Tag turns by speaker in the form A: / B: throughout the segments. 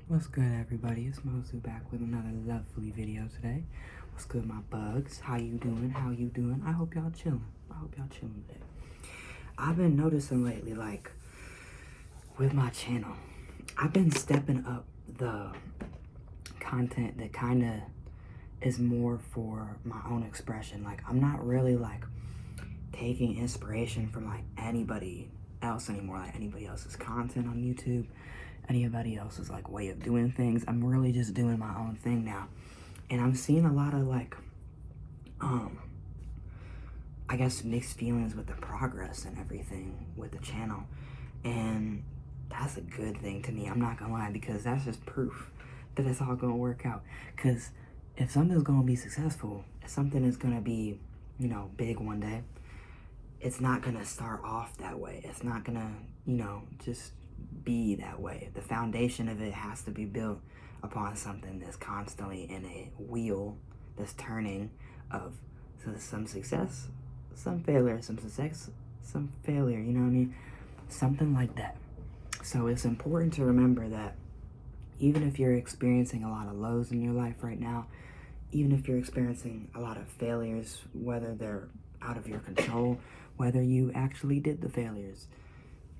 A: What's good, everybody? It's Mozu back with another lovely video today. What's good, my bugs? How you doing? How you doing? I hope y'all chilling. Today. I've been noticing lately, like, with my channel, I've been stepping up the content that kind of is more for my own expression. Like, I'm not really, like, taking inspiration from, like, anybody else anymore, like anybody else's content on YouTube, anybody else's like way of doing things. I'm really just doing my own thing now, and I'm seeing a lot of like I guess mixed feelings with the progress and everything with the channel, and that's a good thing to me. I'm not gonna lie, because that's just proof that it's all gonna work out. Because if something's gonna be successful, if something is gonna be, you know, big one day, it's not gonna start off that way. It's not gonna, you know, just be that way. The foundation of it has to be built upon something that's constantly in a wheel that's turning of some success, some failure, some success, some failure, you know what I mean? Something like that. So it's important to remember that even if you're experiencing a lot of lows in your life right now, even if you're experiencing a lot of failures, whether they're out of your control, whether you actually did the failures,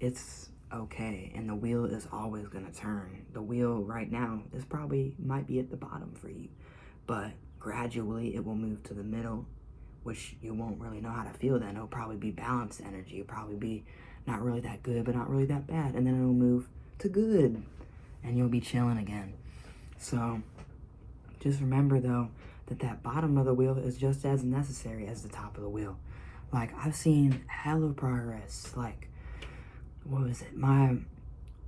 A: it's okay, and the wheel is always gonna turn. The wheel right now is might be at the bottom for you, but gradually it will move to the middle, which you won't really know how to feel then. It'll probably be balanced energy. It'll probably be not really that good, but not really that bad, and then it'll move to good, and you'll be chilling again. So just remember though that bottom of the wheel is just as necessary as the top of the wheel. Like, I've seen hella progress. Like, what was it? My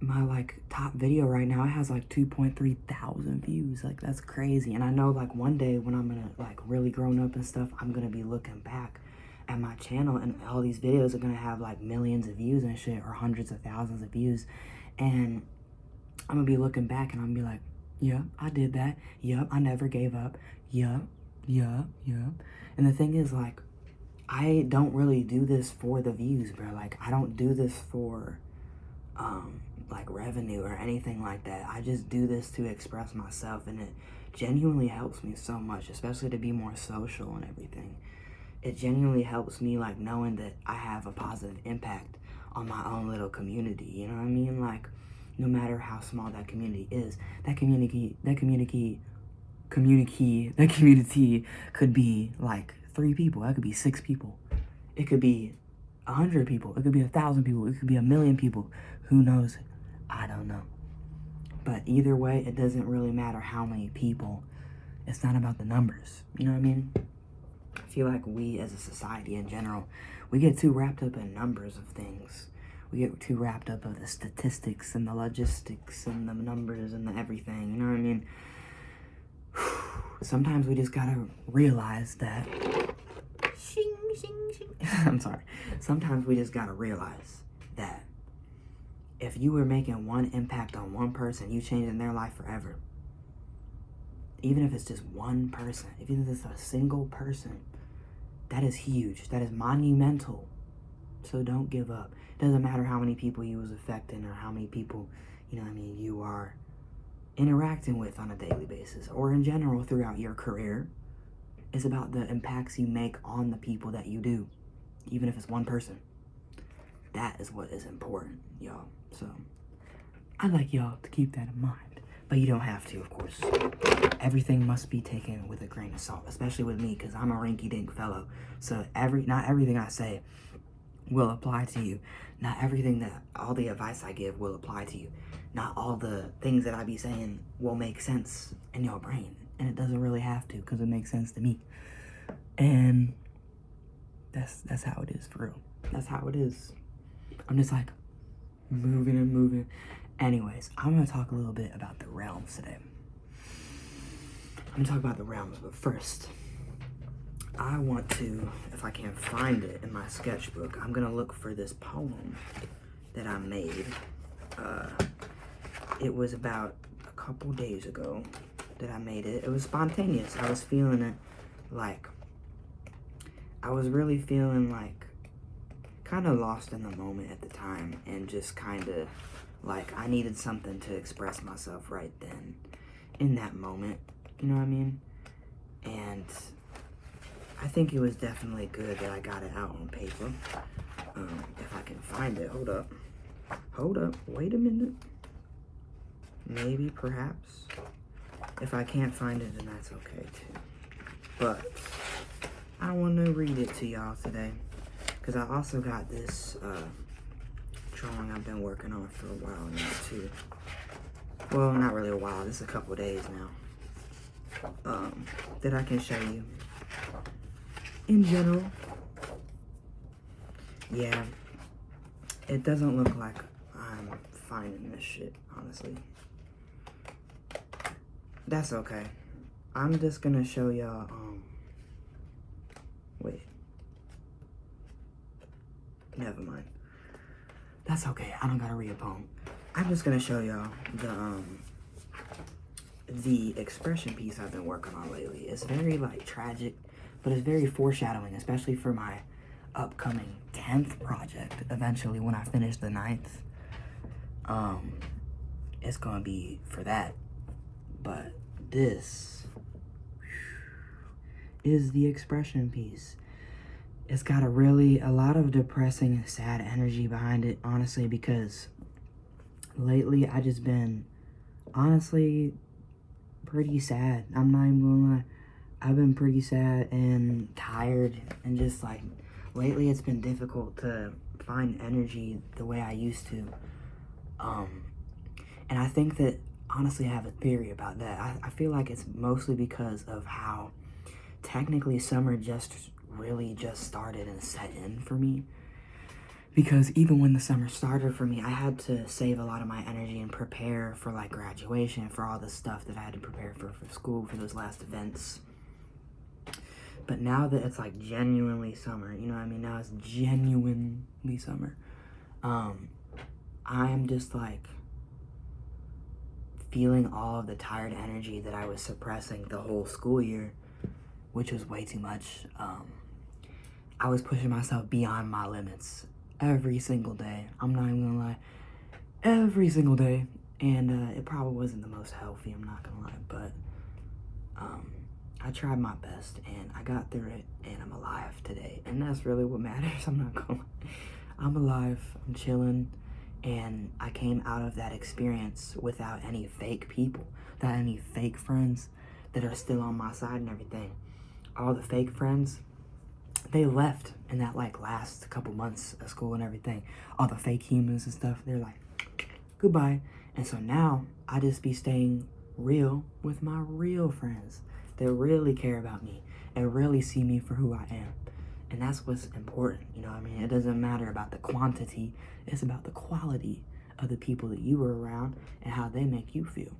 A: like top video right now, it has like 2.3 thousand views. Like, that's crazy. And I know like one day when I'm gonna like really grown up and stuff, I'm gonna be looking back at my channel and all these videos are gonna have like millions of views and shit, or hundreds of thousands of views, and I'm gonna be looking back and I'm gonna be like, yeah, I did that. Yup, I never gave up. Yup. And the thing is, like, I don't really do this for the views, bro. Like, I don't do this for like revenue or anything like that. I just do this to express myself, and it genuinely helps me so much, especially to be more social and everything. It genuinely helps me, like, knowing that I have a positive impact on my own little community, you know what I mean? Like, no matter how small that community is, that community could be like 3 people. That could be 6 people. It could be 100 people. It could be 1,000 people. It could be 1,000,000 people. Who knows? I don't know. But either way, it doesn't really matter how many people. It's not about the numbers. You know what I mean? I feel like we as a society in general, we get too wrapped up in numbers of things. We get too wrapped up in the statistics and the logistics and the numbers and the everything. You know what I mean? Sometimes we just gotta realize that. Shing, shing, shing. I'm sorry. Sometimes we just gotta realize that if you were making one impact on one person, you changing their life forever. Even if it's just one person, even if it's a single person, that is huge. That is monumental. So don't give up. It doesn't matter how many people you was affecting or how many people, you know what I mean, you are interacting with on a daily basis or in general throughout your career. It's about the impacts you make on the people that you do, even if it's one person. That is what is important, y'all. So I'd like y'all to keep that in mind, but you don't have to, of course. Everything must be taken with a grain of salt, especially with me, because I'm a rinky-dink fellow. So not everything I say will apply to you. Not everything all the advice I give will apply to you. Not all the things that I be saying will make sense in your brain. And it doesn't really have to, because it makes sense to me. And that's how it is, for real. That's how it is. I'm just like moving and moving. Anyways, I'm gonna talk a little bit about the realms today. I'm gonna talk about the realms, but first, I want to, if I can find it in my sketchbook, I'm gonna look for this poem that I made. It was about a couple days ago that I made it. It was spontaneous. I was feeling it, like, I was really feeling like kind of lost in the moment at the time, and just kind of Like, I needed something to express myself right then, in that moment, you know what I mean? And I think it was definitely good that I got it out on paper. If I can find it, hold up, wait a minute. Maybe, perhaps. If I can't find it, then that's okay too. But I want to read it to y'all today, because I also got this drawing I've been working on for a while now too. Well, not really a while, just a couple days now. That I can show you. In general, yeah, it doesn't look like I'm finding this shit, honestly. That's okay. I'm just gonna show y'all, wait. Never mind. That's okay, I don't gotta read a poem. I'm just gonna show y'all the expression piece I've been working on lately. It's very, like, tragic, but it's very foreshadowing, especially for my upcoming 10th project, eventually, when I finish the 9th. It's gonna be for that. But this is the expression piece. It's got a lot of depressing, sad energy behind it, honestly, because lately I just been, honestly, pretty sad. I'm not even gonna lie. I've been pretty sad and tired, and just, like, lately it's been difficult to find energy the way I used to. And I think that, honestly, I have a theory about that. I feel like it's mostly because of how technically summer really just started and set in for me. Because even when the summer started for me, I had to save a lot of my energy and prepare for, like, graduation, for all the stuff that I had to prepare for school, for those last events. But now that it's, like, genuinely summer, you know what I mean? Now it's genuinely summer. I am just, like, feeling all of the tired energy that I was suppressing the whole school year, which was way too much. I was pushing myself beyond my limits every single day. I'm not even gonna lie. Every single day. And it probably wasn't the most healthy, I'm not gonna lie. But I tried my best, and I got through it, and I'm alive today. And that's really what matters, I'm not gonna lie. I'm alive, I'm chilling, and I came out of that experience without any fake people, without any fake friends that are still on my side and everything. All the fake friends, they left in that, like, last couple months of school and everything. All the fake humans and stuff, they're like, goodbye. And so now I just be staying real with my real friends that really care about me and really see me for who I am. And that's what's important, you know what I mean? It doesn't matter about the quantity, it's about the quality of the people that you were around and how they make you feel.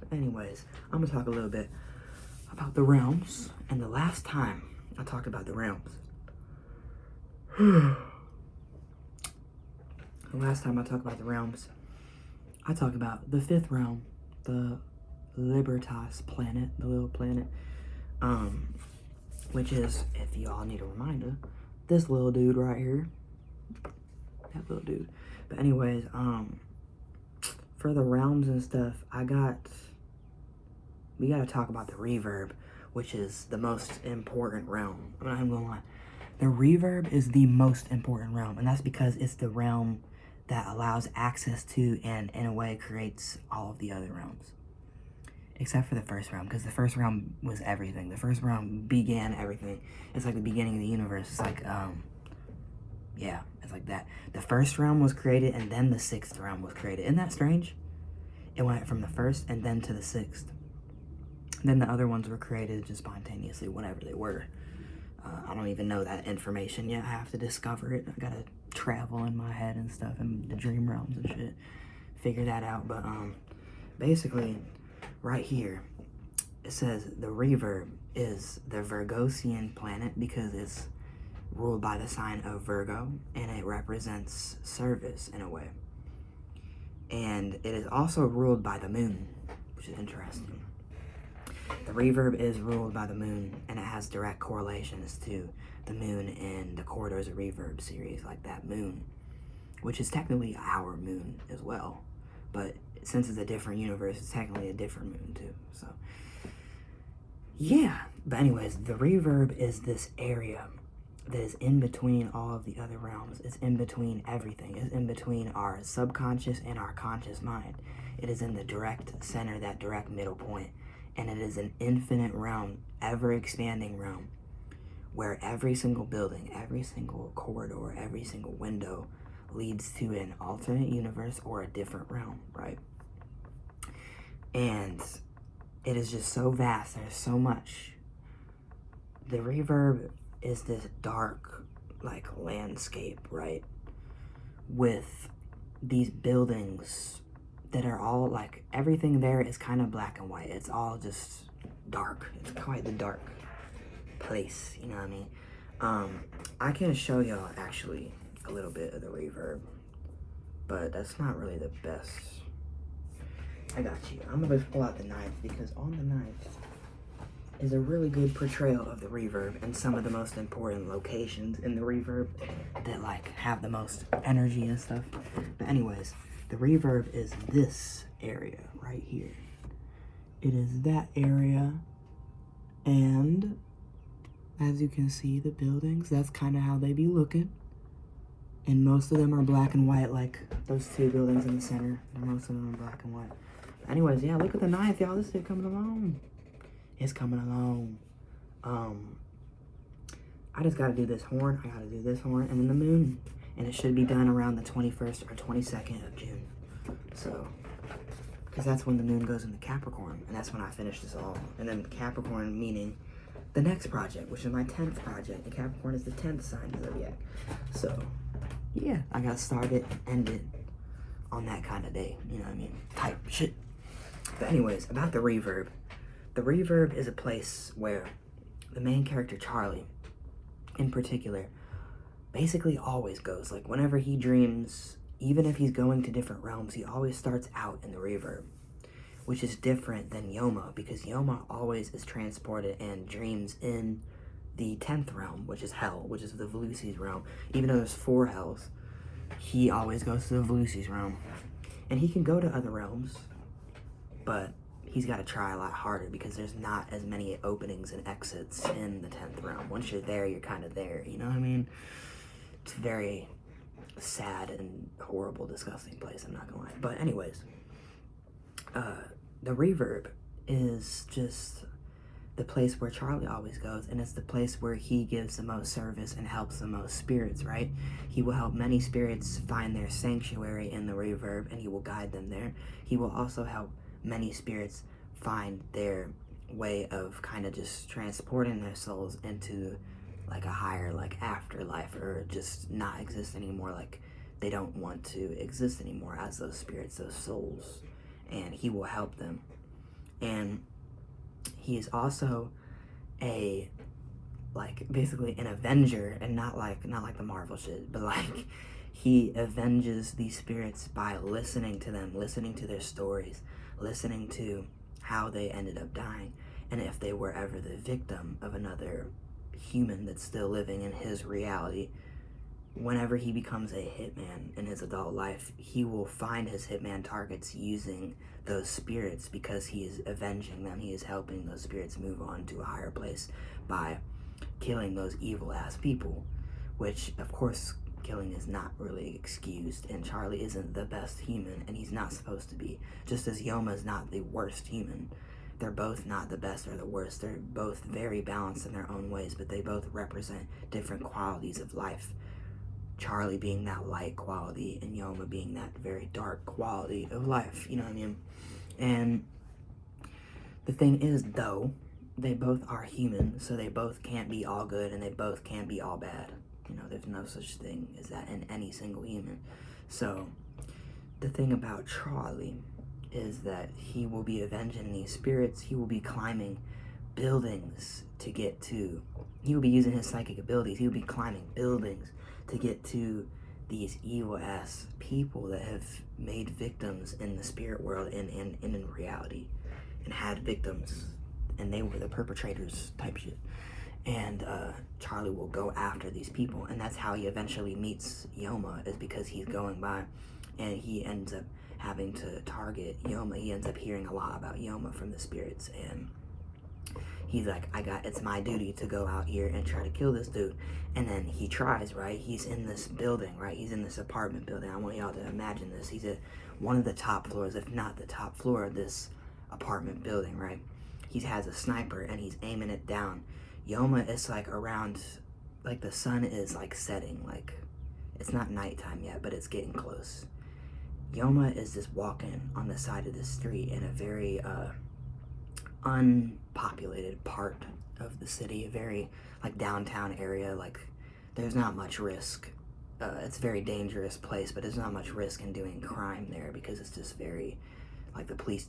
A: But anyways, I'm gonna talk a little bit about the realms. And the last time I talked about the realms, I talked about the 5th realm, the Libertas planet, the little planet, which is, if you all need a reminder, this little dude right here, that little dude. But anyways, for the realms and stuff, we gotta talk about the reverb, which is the most important realm. I'm not even gonna lie. The reverb is the most important realm, and that's because it's the realm that allows access to and, in a way, creates all of the other realms. Except for the first realm, because the first realm was everything. The first realm began everything. It's like the beginning of the universe. It's like, yeah, it's like that. The first realm was created, and then the 6th realm was created. Isn't that strange? It went from the 1st and then to the 6th. Then the other ones were created just spontaneously, whenever they were. I don't even know that information yet. I have to discover it. I gotta travel in my head and stuff, in the dream realms and shit. Figure that out. But basically, right here, it says the reverb is the Virgosian planet because it's ruled by the sign of Virgo, and it represents service in a way. And it is also ruled by the moon, which is interesting. The reverb is ruled by the moon, and it has direct correlations to the moon in the Corridors of Reverb series, like that moon, which is technically our moon as well. but since it's a different universe, it's technically a different moon too. So yeah, but anyways, the reverb is this area that is in between all of the other realms. It's in between everything. It's in between our subconscious and our conscious mind. It is in the direct center, that direct middle point, and it is an infinite realm, ever expanding realm, where every single building, every single corridor, every single window leads to an alternate universe or a different realm, right? And it is just so vast. There's so much. The reverb is this dark, like, landscape, right? With these buildings that are all, like, everything there is kind of black and white. It's all just dark. It's quite the dark place, you know what I mean? I can show y'all, actually, a little bit of the reverb, but that's not really the best. I got you. I'm gonna pull out the knife, because on the knife is a really good portrayal of the reverb and some of the most important locations in the reverb that, like, have the most energy and stuff. But anyways, the reverb is this area right here. It is that area, and as you can see, the buildings, that's kind of how they be looking. And most of them are black and white, like those two buildings in the center. Most of them are black and white. Anyways, yeah, look at the knife, y'all. This shit coming along. It's coming along. I just gotta do this horn. I gotta do this horn, and then the moon. And it should be done around the 21st or 22nd of June. So, because that's when the moon goes into Capricorn, and that's when I finish this all. And then Capricorn meaning the next project, which is my 10th project, and Capricorn is the 10th sign of the zodiac. So, yeah, I got started and ended on that kind of day, you know what I mean? Type shit. But anyways, about the reverb. The reverb is a place where the main character, Charlie, in particular, basically always goes. Like, whenever he dreams, even if he's going to different realms, he always starts out in the reverb, which is different than Yoma, because Yoma always is transported and dreams in the 10th realm, which is hell, which is the Velusi's realm. Even though there's 4 hells, he always goes to the Velusi's realm. And he can go to other realms, but he's got to try a lot harder, because there's not as many openings and exits in the 10th realm. Once you're there, you're kind of there, you know what I mean? It's a very sad and horrible, disgusting place, I'm not gonna lie. But anyways, the reverb is just the place where Charlie always goes, and it's the place where he gives the most service and helps the most spirits, right? He will help many spirits find their sanctuary in the reverb, and he will guide them there. He will also help many spirits find their way of kind of just transporting their souls into, like, a higher, like, afterlife, or just not exist anymore, like they don't want to exist anymore as those spirits, those souls, and he will help them. And he is also a, like, basically an avenger, and not like the Marvel shit, but like he avenges these spirits by listening to them, listening to their stories, listening to how they ended up dying, and if they were ever the victim of another human that's still living in his reality. Whenever he becomes a hitman in his adult life, he will find his hitman targets using those spirits, because he is avenging them. He is helping those spirits move on to a higher place by killing those evil ass people, which of course killing is not really excused, and Charlie isn't the best human, and he's not supposed to be, just as Yoma is not the worst human. They're both not the best or the worst. They're both very balanced in their own ways, but they both represent different qualities of life. Charlie being that light quality, and Yoma being that very dark quality of life, you know what I mean? And the thing is, though, they both are human, so they both can't be all good, and they both can't be all bad. You know, there's no such thing as that in any single human. So, the thing about Charlie is that he will be avenging these spirits. He will be climbing buildings to get to, he will be using his psychic abilities. He will be climbing buildings to get to these evil ass people that have made victims in the spirit world and in reality, and had victims, and they were the perpetrators type shit. And Charlie will go after these people, and that's how he eventually meets Yoma, is because he's going by, and he ends up having to target Yoma. He ends up hearing a lot about Yoma from the spirits, and he's like, it's my duty to go out here and try to kill this dude. And then he tries, right? He's in this building, right? He's in this apartment building. I want y'all to imagine this. He's at one of the top floors, if not the top floor of this apartment building, right? He has a sniper and he's aiming it down. Yoma is like around, like the sun is like setting, like it's not nighttime yet, but it's getting close. Yoma is just walking on the side of the street in a very unpopulated part of the city, a very like downtown area. Like there's not much risk. It's a very dangerous place, but there's not much risk in doing crime there because it's just very, like the police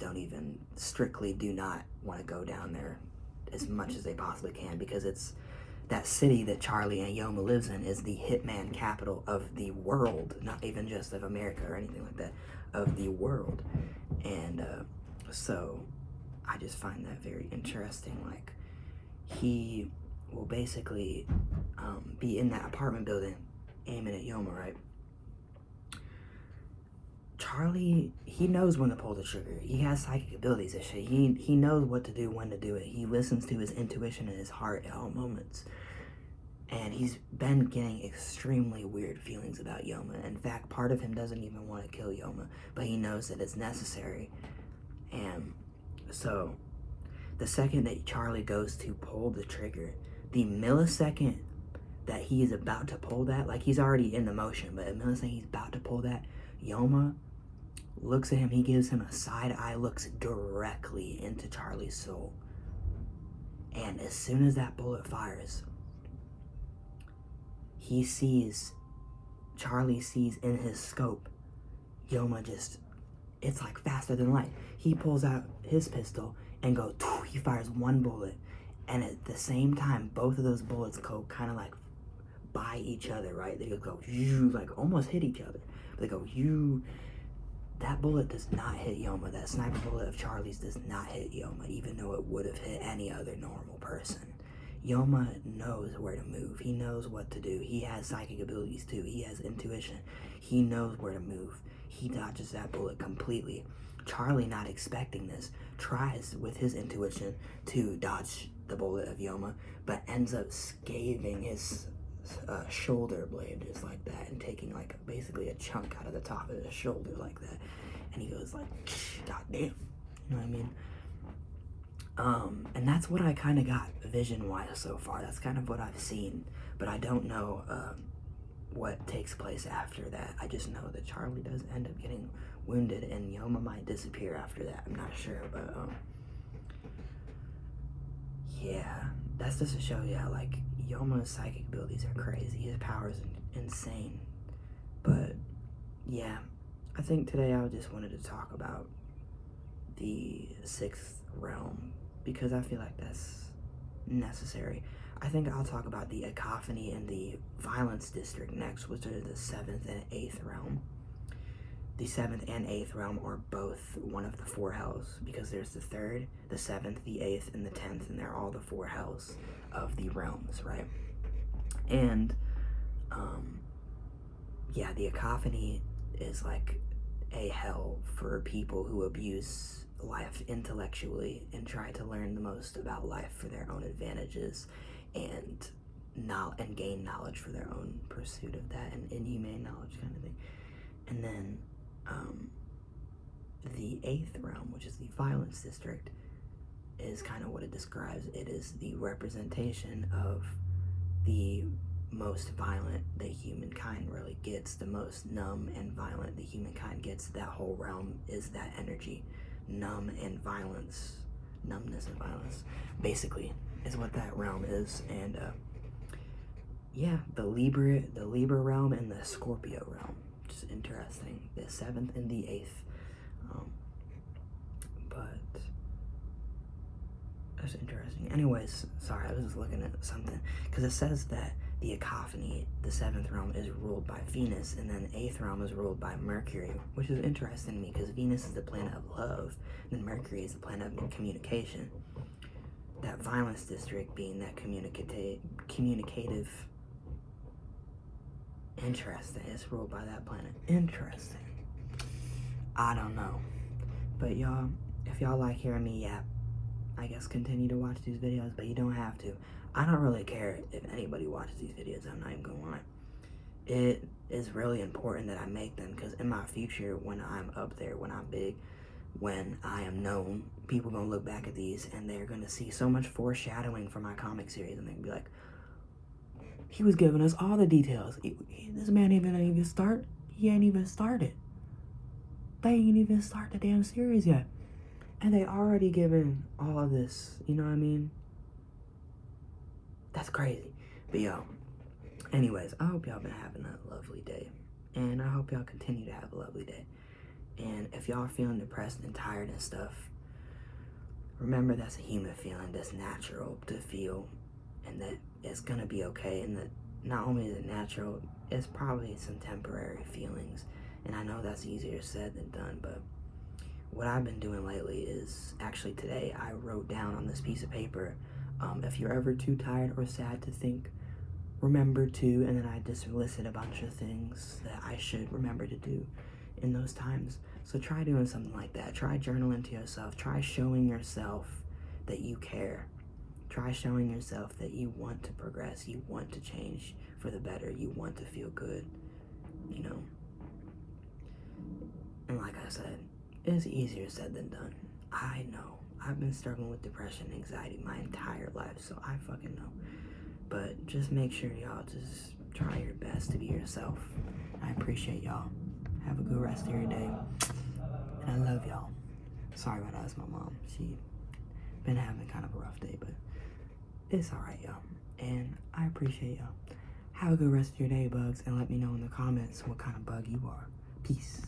A: strictly do not want to go down there as much as they possibly can, because it's that city that Charlie and Yoma lives in is the hitman capital of the world, not even just of America or anything like that, of the world. And so I just find that very interesting. Like he will basically be in that apartment building aiming at Yoma, right? Charlie, he knows when to pull the trigger. He has psychic abilities and shit. He knows what to do, when to do it. He listens to his intuition and his heart at all moments. And he's been getting extremely weird feelings about Yoma. In fact, part of him doesn't even want to kill Yoma, but he knows that it's necessary. And so, the second that Charlie goes to pull the trigger, the millisecond that he is about to pull that, like he's already in the motion, but the millisecond he's about to pull that, Yoma looks at him, he gives him a side eye, looks directly into Charlie's soul. And as soon as that bullet fires, Charlie sees in his scope, Yoma just, it's like faster than light. He pulls out his pistol and he fires one bullet. And at the same time, both of those bullets go kind of like by each other, right? They go, like almost hit each other. They go, that bullet does not hit Yoma. That sniper bullet of Charlie's does not hit Yoma, even though it would have hit any other normal person. Yoma knows where to move. He knows what to do. He has psychic abilities too. He has intuition. He knows where to move. He dodges that bullet completely. Charlie, not expecting this, tries with his intuition to dodge the bullet of Yoma, but ends up scathing his shoulder blade just like that, and taking like basically a chunk out of the top of his shoulder like that. And he goes like, God damn. You know what I mean? And that's what I kind of got vision-wise so far. That's kind of what I've seen, but I don't know what takes place after that. I just know that Charlie does end up getting wounded, and Yoma might disappear after that. I'm not sure, but yeah, that's just to show you how like Yoma's psychic abilities are crazy. His power is insane. But yeah, I think today I just wanted to talk about the sixth realm, because I feel like that's necessary. I think I'll talk about the cacophony and the violence district next, which are the seventh and eighth realm. The seventh and eighth realm are both one of the four hells, because there's the third, the seventh, the eighth, and the 10th, and they're all the four hells of the realms, right? And yeah, the cacophony is like a hell for people who abuse life intellectually and try to learn the most about life for their own advantages, and gain knowledge for their own pursuit of that, and inhumane knowledge kind of thing. And then the eighth realm, which is the violence district, is kind of what it describes. It is the representation of the most violent that humankind really gets, the most numb and violent that humankind gets. That whole realm is that energy, numbness and violence, basically, is what that realm is. And yeah, the Libra realm and the Scorpio realm, which is interesting. The seventh and the eighth. But that's interesting. Anyways, sorry, I was just looking at something, because it says that the cacophony, the seventh realm, is ruled by Venus, and then the eighth realm is ruled by Mercury, which is interesting to me, because Venus is the planet of love, and Mercury is the planet of communication. That violence district being that communicative. Interesting. It's ruled by that planet. Interesting. I don't know. But y'all, if y'all like hearing me yap, I guess continue to watch these videos, but you don't have to. I don't really care if anybody watches these videos, I'm not even gonna lie. It is really important that I make them, because in my future, when I'm up there, when I'm big, when I am known, people gonna look back at these and they're gonna see so much foreshadowing for my comic series, and they're gonna be like, he was giving us all the details. This man ain't even start. He ain't even started. They ain't even start the damn series yet. And they already given all of this, you know what I mean? That's crazy. But yo, anyways, I hope y'all been having a lovely day. And I hope y'all continue to have a lovely day. And if y'all are feeling depressed and tired and stuff, remember that's a human feeling, that's natural to feel, and that it's gonna be okay, and that not only is it natural, it's probably some temporary feelings. And I know that's easier said than done, but what I've been doing lately is, actually today, I wrote down on this piece of paper, if you're ever too tired or sad to think, remember to, and then I just listed a bunch of things that I should remember to do in those times. So try doing something like that. Try journaling to yourself. Try showing yourself that you care. Try showing yourself that you want to progress. You want to change for the better. You want to feel good, you know? And like I said, it's easier said than done. I know. I've been struggling with depression and anxiety my entire life, so I fucking know. But just make sure y'all just try your best to be yourself. I appreciate y'all. Have a good rest of your day. And I love y'all. Sorry about that, it's my mom. She been having kind of a rough day, but it's alright, y'all. And I appreciate y'all. Have a good rest of your day, bugs, and let me know in the comments what kind of bug you are. Peace.